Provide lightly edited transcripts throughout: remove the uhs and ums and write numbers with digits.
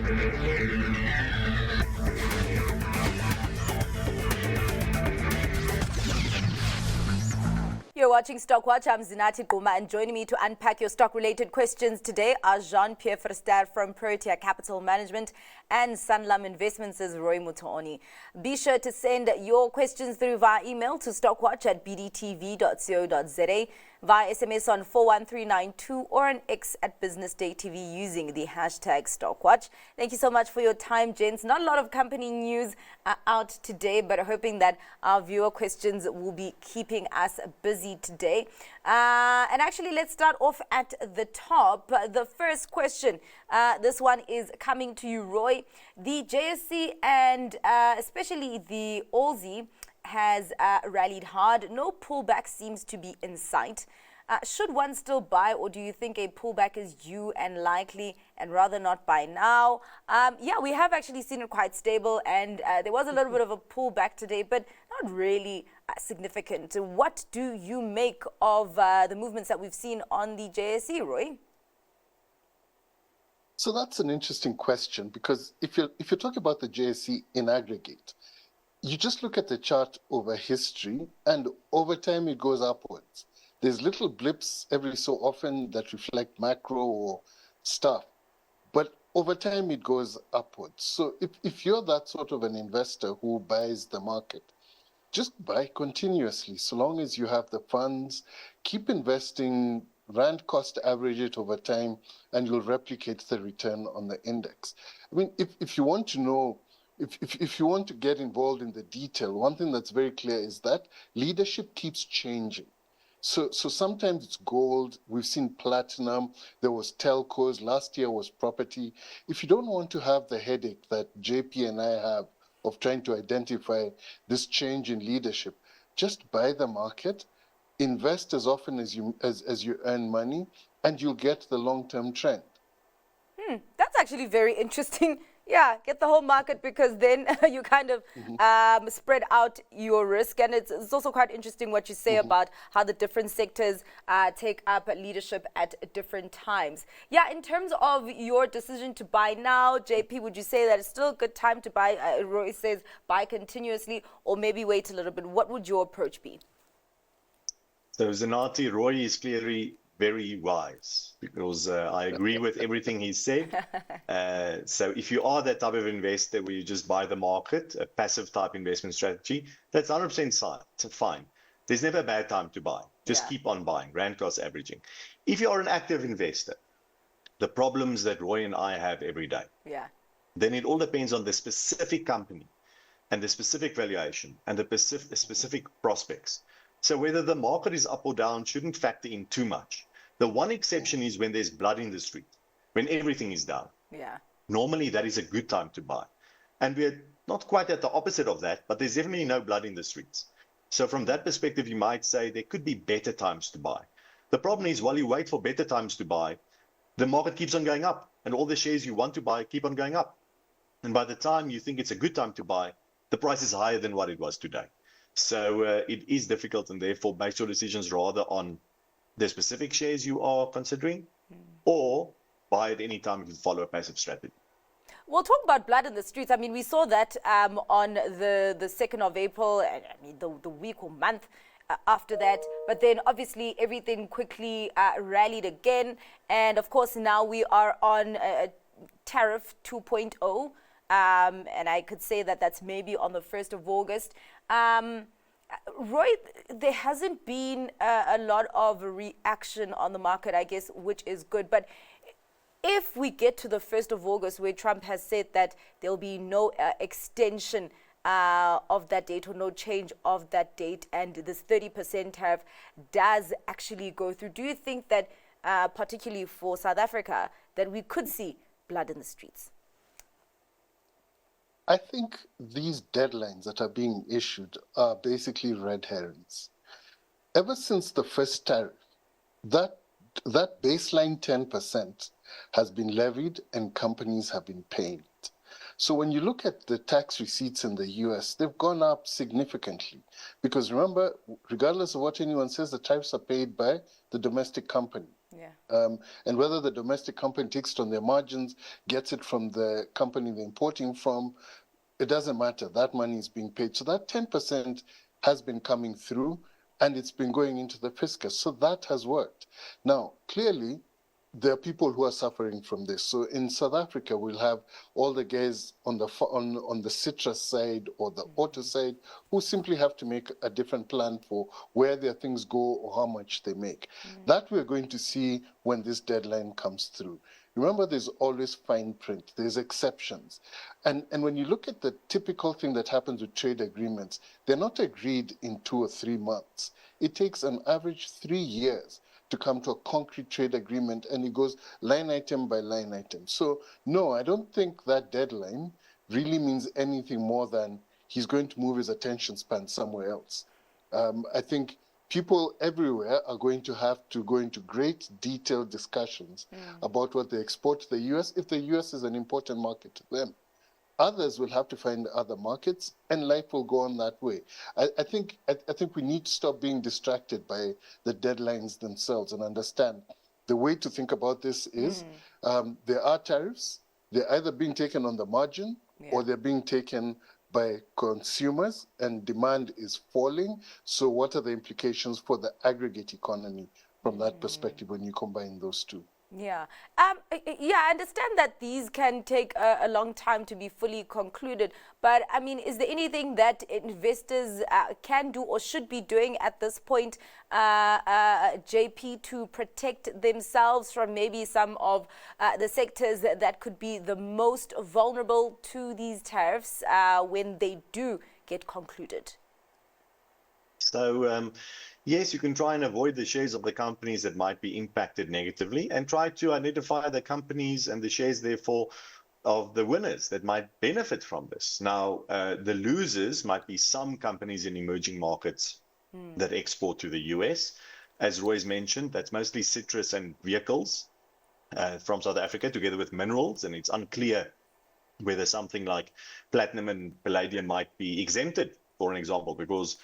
You're watching Stock Watch. I'm Zinati Guma, and joining me to unpack your stock-related questions today are Jean, Pierre Verster from Protea Capital Management and Sanlam Investments is Roy Mutooni. Be sure to send your questions through via email to stockwatch@bdtv.co.za, via SMS on 41392 or an X at Business Day TV using the hashtag StockWatch. Thank you so much for your time, gents. Not a lot of company news out today, but hoping that our viewer questions will be keeping us busy today. And actually, let's start off at the top. The first question, this one is coming to you, Roy. The JSE and especially the Aussie has rallied hard. No pullback seems to be in sight. Should one still buy, or do you think a pullback is due and likely and rather not buy now? Yeah, we have actually seen it quite stable, and there was a little bit of a pullback today, but not really significant. What do you make of the movements that we've seen on the JSE, Roy? So that's an interesting question, because if you're talking about the JSE in aggregate, you just look at the chart over history, and over time it goes upwards. There's little blips every so often that reflect macro or stuff, but over time it goes upwards. So if you're that sort of an investor who buys the market, just buy continuously. So long as you have the funds, keep investing, rand cost average it over time, and you'll replicate the return on the index. I mean, if you want to know, if you want to get involved in the detail, one thing that's very clear is that leadership keeps changing. So sometimes it's gold, we've seen platinum, there was telcos, last year was property. If you don't want to have the headache that JP and I have of trying to identify this change in leadership, just buy the market, invest as often as you earn money, and you'll get the long-term trend. That's actually very interesting. Yeah, get the whole market, because then you kind of spread out your risk. And it's also quite interesting what you say about how the different sectors take up leadership at different times. Yeah, in terms of your decision to buy now, JP, would you say that it's still a good time to buy? Roy says buy continuously, or maybe wait a little bit. What would your approach be? So Zinati, Roy is clearly very wise, because I agree with everything he said. So if you are that type of investor where you just buy the market, a passive type investment strategy, that's 100% fine. There's never a bad time to buy. Just keep on buying, rand cost averaging. If you are an active investor, the problems that Roy and I have every day, then it all depends on the specific company and the specific valuation and the specific prospects. So whether the market is up or down shouldn't factor in too much. The one exception is when there's blood in the street, when everything is down. Normally that is a good time to buy. And we're not quite at the opposite of that, but there's definitely no blood in the streets. So from that perspective, you might say there could be better times to buy. The problem is, while you wait for better times to buy, the market keeps on going up, and all the shares you want to buy keep on going up. And by the time you think it's a good time to buy, the price is higher than what it was today. So it is difficult, and therefore base your decisions rather on the specific shares you are considering, or buy at any time if you follow a passive strategy. We'll talk about blood in the streets. I mean, we saw that on the 2nd of April, I mean, the week or month after that. But then obviously everything quickly rallied again. And of course, now we are on tariff 2.0. And I could say that that's maybe on the 1st of August. Roy, there hasn't been a lot of reaction on the market, I guess, which is good. But if we get to the 1st of August, where Trump has said that there'll be no extension of that date, or no change of that date, and this 30% tariff does actually go through, do you think that, particularly for South Africa, that we could see blood in the streets? I think these deadlines that are being issued are basically red herrings. Ever since the first tariff, that baseline 10% has been levied and companies have been paying it. So when you look at the tax receipts in the US, they've gone up significantly. Because remember, regardless of what anyone says, the tariffs are paid by the domestic company. Yeah. And whether the domestic company takes it on their margins, gets it from the company they're importing from, it doesn't matter. That money is being paid. So that 10% has been coming through and it's been going into the fiscus. So that has worked. Now, clearly, there are people who are suffering from this. So in South Africa, we'll have all the guys on the citrus side or the auto side who simply have to make a different plan for where their things go or how much they make. That we're going to see when this deadline comes through. Remember, there's always fine print. There's exceptions. And when you look at the typical thing that happens with trade agreements, they're not agreed in 2 or 3 months. It takes an average 3 years to come to a concrete trade agreement, and it goes line item by line item. So no, I don't think that deadline really means anything more than he's going to move his attention span somewhere else. I think people everywhere are going to have to go into great detailed discussions about what they export to the US if the US is an important market to them. Others will have to find other markets, and life will go on that way. I think we need to stop being distracted by the deadlines themselves and understand the way to think about this is there are tariffs. They're either being taken on the margin or they're being taken by consumers, and demand is falling. So what are the implications for the aggregate economy from that perspective when you combine those two? Yeah. Yeah, I understand that these can take a long time to be fully concluded. But, I mean, is there anything that investors can do or should be doing at this point, JP, to protect themselves from maybe some of the sectors that could be the most vulnerable to these tariffs when they do get concluded? So, yes, you can try and avoid the shares of the companies that might be impacted negatively and try to identify the companies and the shares, therefore, of the winners that might benefit from this. Now, the losers might be some companies in emerging markets that export to the US. As Roy's mentioned, that's mostly citrus and vehicles from South Africa together with minerals, and it's unclear whether something like platinum and palladium might be exempted, for an example, because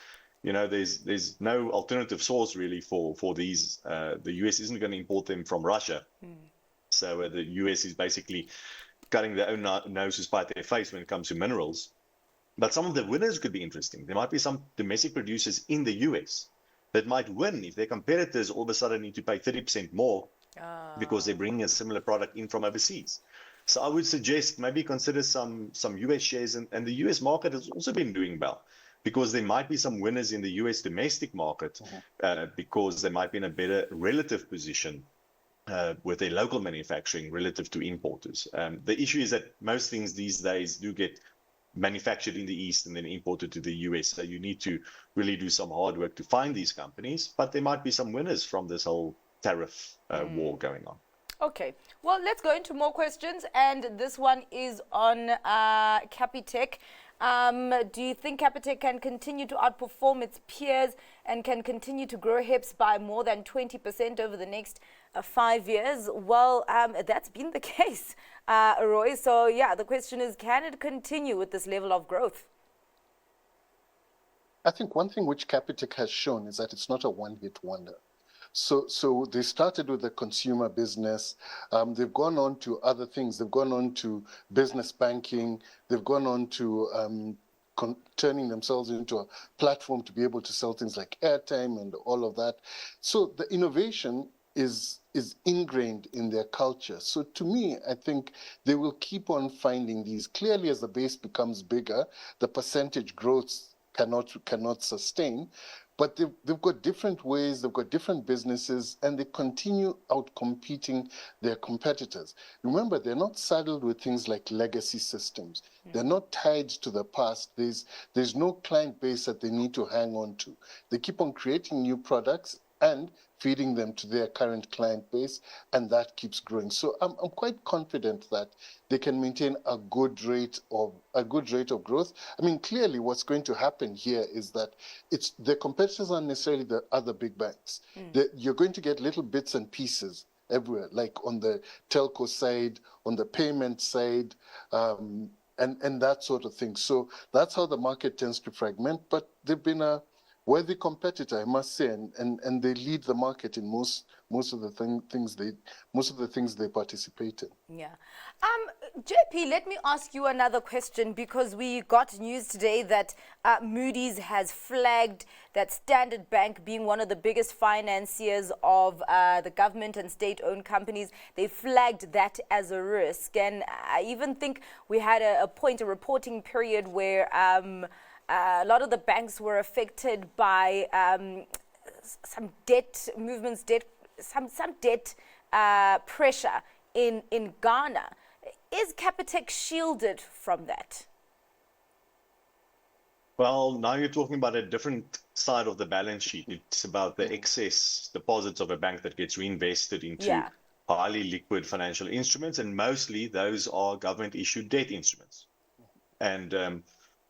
there's no alternative source really for these. The US isn't going to import them from Russia. So the US is basically cutting their own nose to spite their face when it comes to minerals. But some of the winners could be interesting. There might be some domestic producers in the US that might win if their competitors all of a sudden need to pay 30% more because they're bringing a similar product in from overseas. So I would suggest maybe consider some US shares, and the US market has also been doing well, because there might be some winners in the US domestic market because they might be in a better relative position with their local manufacturing relative to importers. The issue is that most things these days do get manufactured in the East and then imported to the US. So you need to really do some hard work to find these companies, but there might be some winners from this whole tariff war going on. Okay, well, let's go into more questions, and this one is on Capitec. Do you think Capitec can continue to outperform its peers and can continue to grow HEPS by more than 20% over the next 5 years? Well, that's been the case, Roy. So, yeah, the question is, can it continue with this level of growth? I think one thing which Capitec has shown is that it's not a one-hit wonder. So they started with the consumer business. They've gone on to other things. They've gone on to business banking. They've gone on to turning themselves into a platform to be able to sell things like airtime and all of that. So the innovation is ingrained in their culture. So to me, I think they will keep on finding these. Clearly, as the base becomes bigger, the percentage growth cannot sustain. But they've got different ways, they've got different businesses, and they continue out-competing their competitors. Remember, they're not saddled with things like legacy systems. They're not tied to the past. There's no client base that they need to hang on to. They keep on creating new products and feeding them to their current client base, and that keeps growing. So I'm quite confident that they can maintain a good rate of growth. I mean, clearly, what's going to happen here is that the competitors aren't necessarily the other big banks. You're going to get little bits and pieces everywhere, like on the telco side, on the payment side, and that sort of thing. So that's how the market tends to fragment. But they've been a worthy competitor, I must say, and they lead the market in most of the things they participate in. Yeah. JP, let me ask you another question, because we got news today that Moody's has flagged that Standard Bank, being one of the biggest financiers of the government and state-owned companies, they flagged that as a risk. And I even think we had a reporting period where a lot of the banks were affected by some debt movements, some debt pressure in Ghana. Is Capitec shielded from that? Well, now you're talking about a different side of the balance sheet. It's about the excess deposits of a bank that gets reinvested into highly liquid financial instruments, and mostly those are government-issued debt instruments. And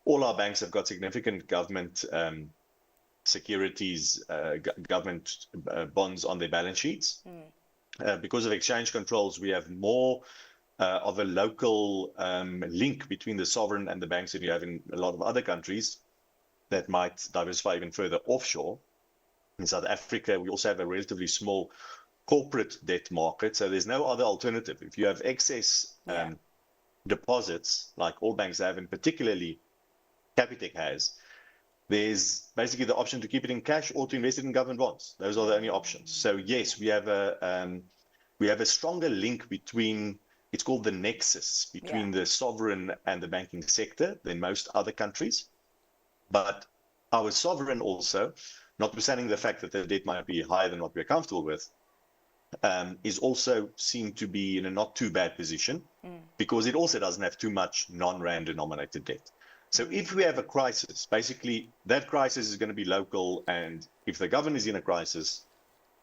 all our banks have got significant government securities, government bonds on their balance sheets. Because of exchange controls, we have more of a local link between the sovereign and the banks that you have in a lot of other countries that might diversify even further offshore. In South Africa, we also have a relatively small corporate debt market, so there's no other alternative. If you have excess deposits, like all banks have, and particularly Capitec has, there's basically the option to keep it in cash or to invest it in government bonds. Those are the only options. So yes, we have a stronger link between, it's called the nexus between the sovereign and the banking sector than most other countries. But our sovereign also, notwithstanding the fact that the debt might be higher than what we're comfortable with, is also seen to be in a not too bad position, because it also doesn't have too much non-rand denominated debt. So if we have a crisis, basically that crisis is going to be local, and if the government is in a crisis,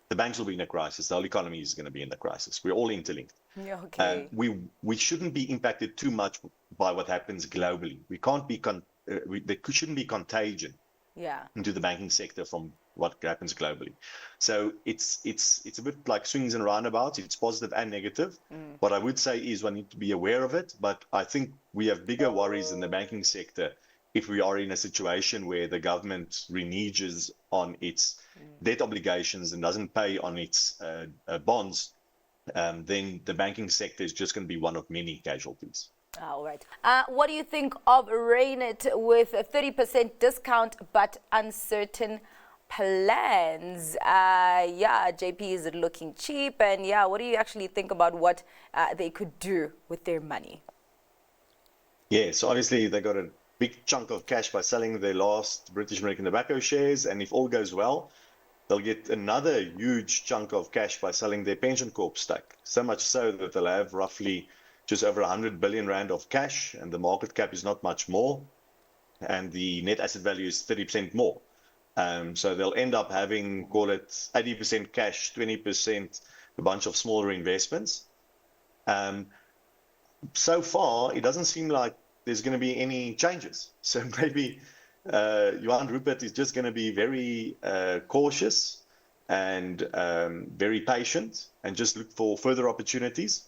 the banks will be in a crisis, the whole economy is going to be in a crisis. We're all interlinked. Okay. We shouldn't be impacted too much by what happens globally. We can't be there shouldn't be contagion into the banking sector from what happens globally. So it's a bit like swings and roundabouts. It's positive and negative. What I would say is one need to be aware of it, but I think we have bigger worries in the banking sector if we are in a situation where the government reneges on its debt obligations and doesn't pay on its bonds, then the banking sector is just going to be one of many casualties. All right. What do you think of Rainit with a 30% discount but uncertain plans? JP, is it looking cheap? And what do you actually think about what they could do with their money? Yeah, so obviously they got a big chunk of cash by selling their last British American Tobacco shares, and if all goes well, they'll get another huge chunk of cash by selling their pension corp stake. So much so that they'll have roughly just over 100 billion rand of cash, and the market cap is not much more, and the net asset value is 30% more. So they'll end up having, call it 80% cash, 20% a bunch of smaller investments. So far, it doesn't seem like there's going to be any changes. So maybe Johan Rupert is just going to be very cautious and very patient, and just look for further opportunities,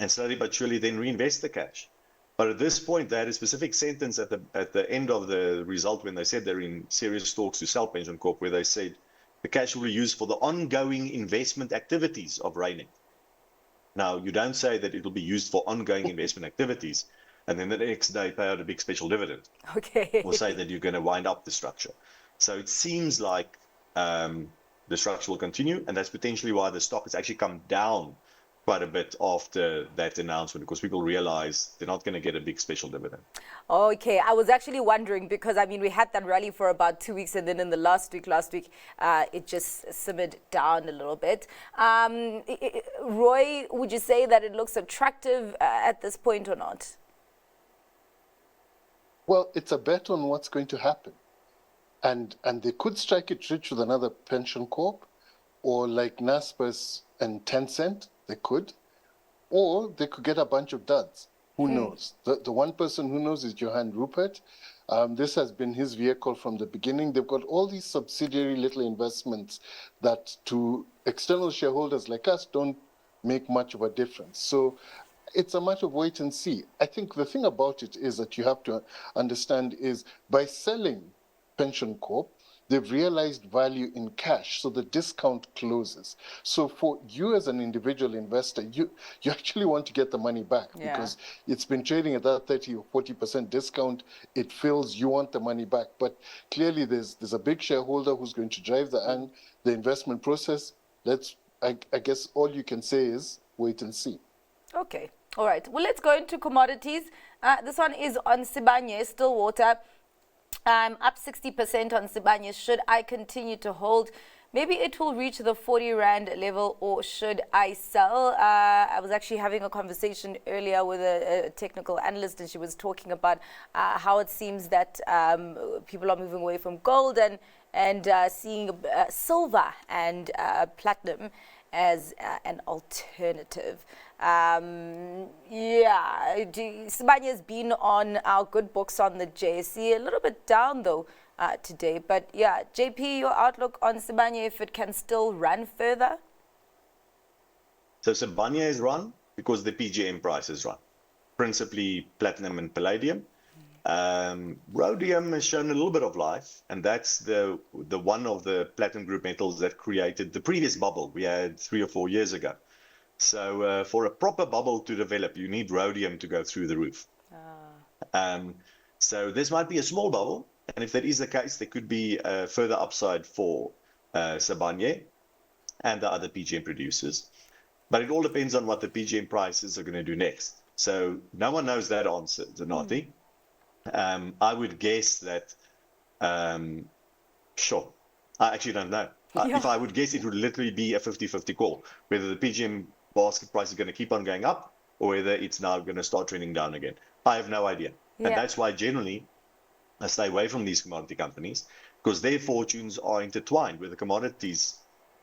and slowly but surely then reinvest the cash. But at this point, they had a specific sentence at the end of the result when they said they're in serious talks to sell Pension Corp, where they said the cash will be used for the ongoing investment activities of Rainit. Now, you don't say that it will be used for ongoing investment activities, and then the next day pay out a big special dividend. Okay. Or say that you're going to wind up the structure. So it seems like the structure will continue, and that's potentially why the stock has actually come down quite a bit after that announcement, because people realize they're not going to get a big special dividend. Okay, I was actually wondering, because I mean we had that rally for about 2 weeks, and then in the last week it just simmered down a little bit. Roy, would you say that it looks attractive at this point or not? Well, it's a bet on what's going to happen, and they could strike it rich with another pension corp, or like Naspers and Tencent. They could, or they could get a bunch of duds. Who knows? The one person who knows is Johan Rupert. This has been his vehicle from the beginning. They've got all these subsidiary little investments that to external shareholders like us don't make much of a difference. So it's a matter of wait and see. I think the thing about it is that you have to understand is by selling Pension Corp, they've realized value in cash, so the discount closes. So for you as an individual investor, you actually want to get the money back because it's been trading at that 30 or 40% discount. It feels you want the money back. But clearly there's a big shareholder who's going to drive the investment process. I guess all you can say is wait and see. Okay. All right. Well, let's go into commodities. This one is on Sibanye, Stillwater. Up 60% on Sibanye. Should I continue to hold? Maybe it will reach the 40 Rand level, or should I sell? I was actually having a conversation earlier with a technical analyst, and she was talking about how it seems that people are moving away from gold and seeing silver and platinum as an alternative. Sibanye has been on our good books on the JSE, a little bit down though today. But yeah, JP, your outlook on Sibanye, if it can still run further? So Sibanye is run because the PGM price is run, principally platinum and palladium. Rhodium has shown a little bit of life, and that's the one of the platinum group metals that created the previous bubble we had 3 or 4 years ago. So for a proper bubble to develop, you need rhodium to go through the roof. So this might be a small bubble, and if that is the case, there could be a further upside for Sibanye and the other PGM producers. But it all depends on what the PGM prices are going to do next. So no one knows that answer, Zanati. I would guess that, sure, I actually don't know. If I would guess, it would literally be a 50-50 call, whether the PGM basket price is going to keep on going up or whether it's now going to start trending down again. I have no idea. And that's why generally I stay away from these commodity companies, because their fortunes are intertwined with the commodities,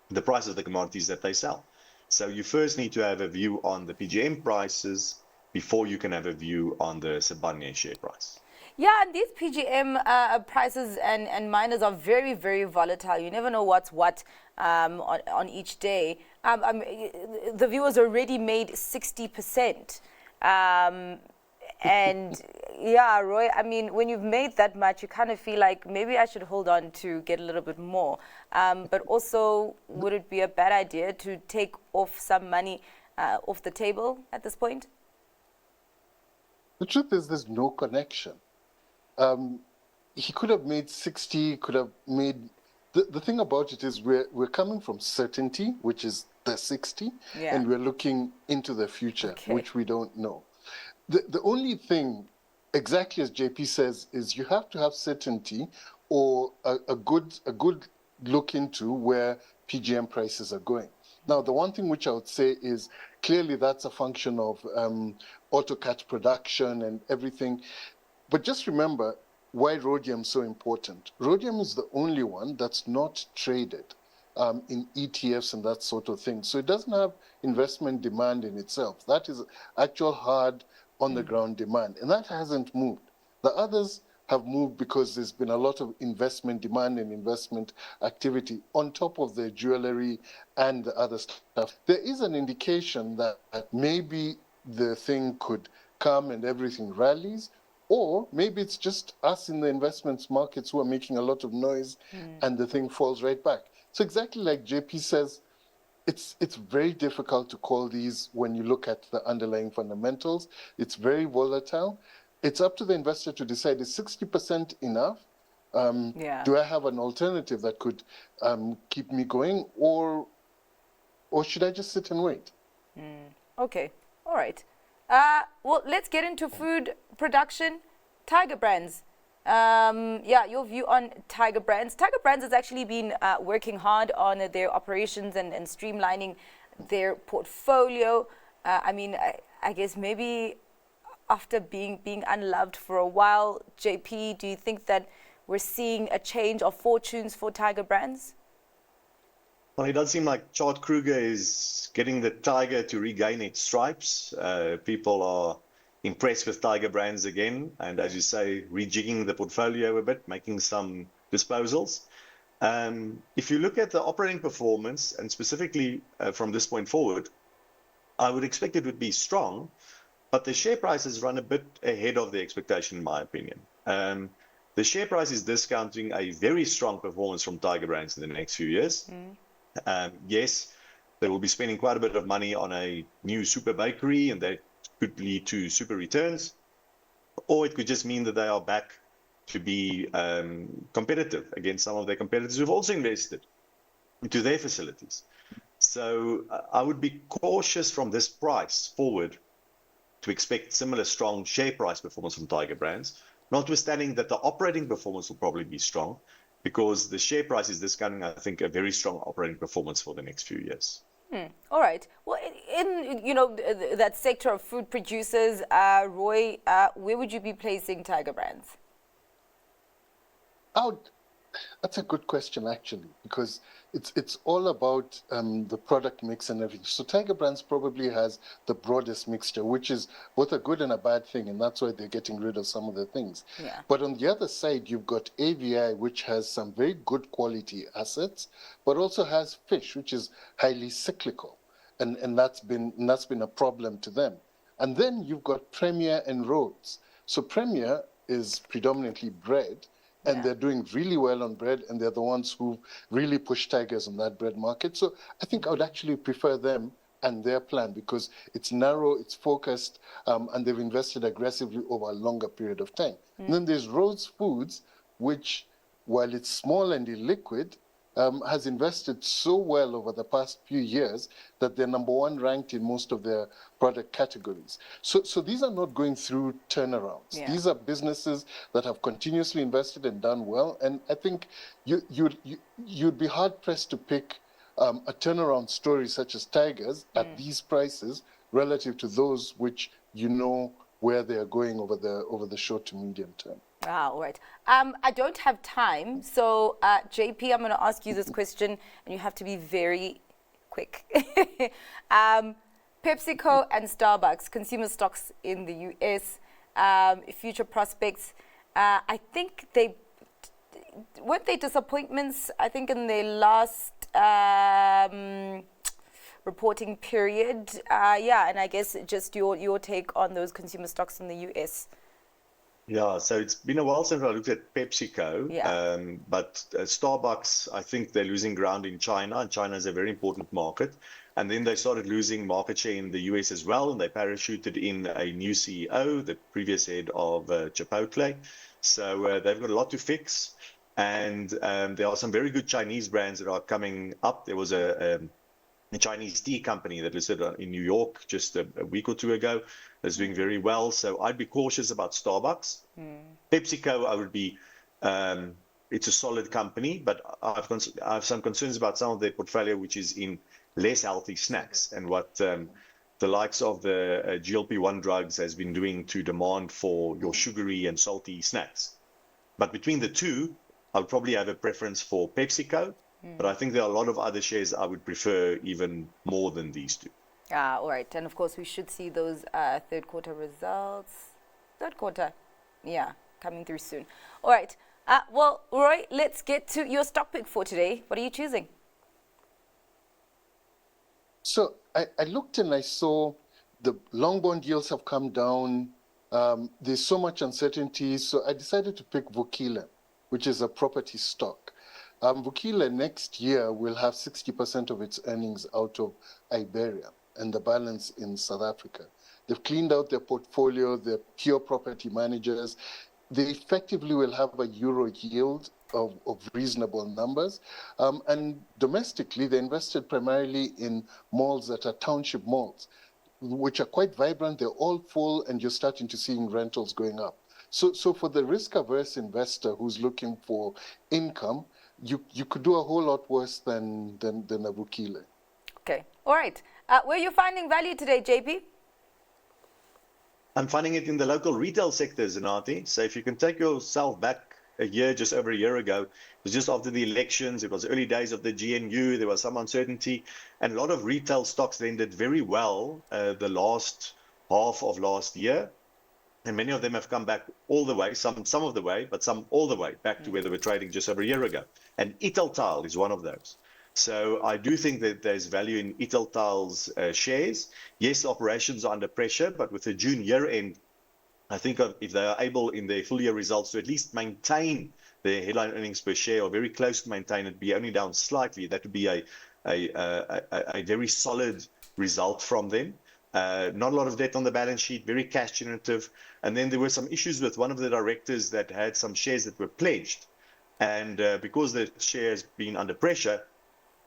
the price of the commodities that they sell. So you first need to have a view on the PGM prices before you can have a view on the Sibanye share price. Yeah, and these PGM prices and miners are very, very volatile. You never know what's what on each day. The viewers already made 60%. And yeah, Roy, I mean, when you've made that much, you kind of feel like maybe I should hold on to get a little bit more. But also, would it be a bad idea to take off some money off the table at this point? The truth is there's no connection. He could have made 60, could have made... The thing about it is we're coming from certainty, which is the 60, and we're looking into the future, which we don't know. The only thing, exactly as JP says, is you have to have certainty or a good look into where PGM prices are going. Now, the one thing which I would say is clearly that's a function of autocat production and everything. But just remember why rhodium is so important. Rhodium is the only one that's not traded in ETFs and that sort of thing. So it doesn't have investment demand in itself. That is actual hard on-the-ground demand, and that hasn't moved. The others have moved because there's been a lot of investment demand and investment activity on top of the jewelry and the other stuff. There is an indication that maybe the thing could come and everything rallies, or maybe it's just us in the investments markets who are making a lot of noise and the thing falls right back. So exactly like JP says, it's very difficult to call these when you look at the underlying fundamentals. It's very volatile. It's up to the investor to decide, is 60% enough? Do I have an alternative that could keep me going, or should I just sit and wait? Okay, all right. Well, let's get into food production. Tiger Brands. Your view on Tiger Brands. Tiger Brands has actually been working hard on their operations and streamlining their portfolio. I guess maybe after being unloved for a while, JP, do you think that we're seeing a change of fortunes for Tiger Brands? Well, it does seem like Chart Kruger is getting the tiger to regain its stripes. People are impressed with Tiger Brands again, and as you say, rejigging the portfolio a bit, making some disposals. If you look at the operating performance, and specifically from this point forward, I would expect it would be strong, but the share price has run a bit ahead of the expectation, in my opinion. The share price is discounting a very strong performance from Tiger Brands in the next few years. Yes, they will be spending quite a bit of money on a new super bakery, and that could lead to super returns, or it could just mean that they are back to be competitive against some of their competitors who've also invested into their facilities. So I would be cautious from this price forward to expect similar strong share price performance from Tiger Brands, notwithstanding that the operating performance will probably be strong, because the share price is discounting, I think, a very strong operating performance for the next few years. All right. Well, in that sector of food producers, Roy, where would you be placing Tiger Brands? That's a good question, actually, because it's all about the product mix and everything. So Tiger Brands probably has the broadest mixture, which is both a good and a bad thing, and that's why they're getting rid of some of the things. Yeah. But on the other side, you've got AVI, which has some very good quality assets, but also has fish, which is highly cyclical, and that's been a problem to them. And then you've got Premier and Rhodes. So Premier is predominantly bread, and they're doing really well on bread, and they're the ones who really push Tigers on that bread market. So I think I would actually prefer them and their plan, because it's narrow, it's focused, and they've invested aggressively over a longer period of time. And then there's Rhodes Foods, which, while it's small and illiquid, has invested so well over the past few years that they're number one ranked in most of their product categories. So these are not going through turnarounds. Yeah. These are businesses that have continuously invested and done well. And I think you'd be hard pressed to pick a turnaround story such as Tigers at these prices relative to those which you know where they are going over the short to medium term. All right. I don't have time, so JP, I'm going to ask you this question, and you have to be very quick. PepsiCo and Starbucks, consumer stocks in the US, future prospects. I think weren't they disappointments, I think, in their last reporting period. Yeah, and I guess just your take on those consumer stocks in the US. Yeah, so it's been a while since I looked at PepsiCo, but Starbucks, I think they're losing ground in China, and China is a very important market. And then they started losing market share in the US as well, and they parachuted in a new CEO, the previous head of Chipotle. So they've got a lot to fix, and there are some very good Chinese brands that are coming up. There was a Chinese tea company that listed in New York just a week or two ago that's doing very well. So I'd be cautious about Starbucks. PepsiCo, I would be, it's a solid company, but I have some concerns about some of their portfolio, which is in less healthy snacks, and what the likes of the GLP-1 drugs has been doing to demand for your sugary and salty snacks. But between the two, I would probably have a preference for PepsiCo. But I think there are a lot of other shares I would prefer even more than these two. All right. And of course, we should see those third quarter results. Third quarter, yeah, coming through soon. All right. Well, Roy, let's get to your stock pick for today. What are you choosing? So I looked and I saw the long bond yields have come down. There's so much uncertainty. So I decided to pick Vukile, which is a property stock. Vukile next year will have 60% of its earnings out of Iberia and the balance in South Africa. They've cleaned out their portfolio. They're pure property managers. They effectively will have a euro yield of reasonable numbers. And domestically, they invested primarily in malls that are township malls, which are quite vibrant. They're all full, and you're starting to see rentals going up. So for the risk-averse investor who's looking for income, you could do a whole lot worse than a Vukile. Okay. All right. Where are you finding value today, JP? I'm finding it in the local retail sector, Zanati. So if you can take yourself back a year, just over a year ago, it was just after the elections. It was early days of the GNU. There was some uncertainty. And a lot of retail stocks then did very well the last half of last year. And many of them have come back all the way, some of the way, but some all the way back to where they were trading just over a year ago. And Italtile is one of those. So I do think that there's value in Italtile's shares. Yes, operations are under pressure, but with the June year end I think if they are able in their full year results to at least maintain their headline earnings per share, or very close to maintain it, be only down slightly, that would be a very solid result from them. Not a lot of debt on the balance sheet, very cash generative. And then there were some issues with one of the directors that had some shares that were pledged. And because the share has been under pressure,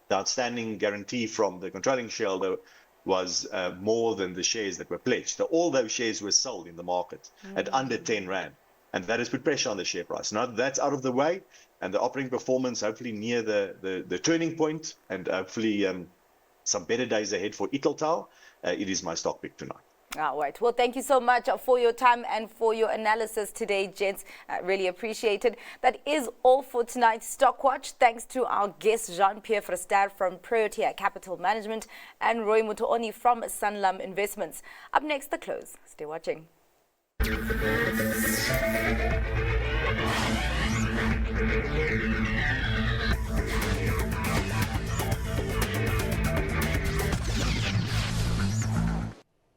the outstanding guarantee from the controlling shareholder was more than the shares that were pledged. So all those shares were sold in the market at under 10 Rand. And that has put pressure on the share price. Now that's out of the way, and the operating performance hopefully near the turning point, and hopefully some better days ahead for Italtau. It is my stock pick tonight. All right. Well, thank you so much for your time and for your analysis today, gents. Really appreciate it. That is all for tonight's Stock Watch. Thanks to our guests, Jean-Pierre Verster from Protea Capital Management and Roy Mutooni from Sanlam Investments. Up next, The Close. Stay watching.